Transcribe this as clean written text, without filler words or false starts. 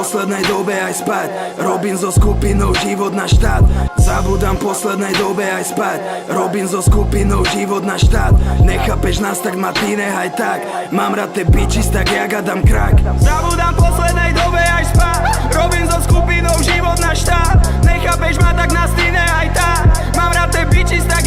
poslednej dobe aj spať. Robím zo skupinou život na štát. Zabudám poslednej dobe aj spať. Robím zo skupinou život na štát. Nechápeš nás, tak ma ty nehaj tak. Mám rád te bitches, tak jak Adam Krak. Zabudám poslednej dobe aj spať. Robím zo skupinou život na štát. Nechápeš ma, tak nás ty nehaj tak. Mám rád te bitches, tak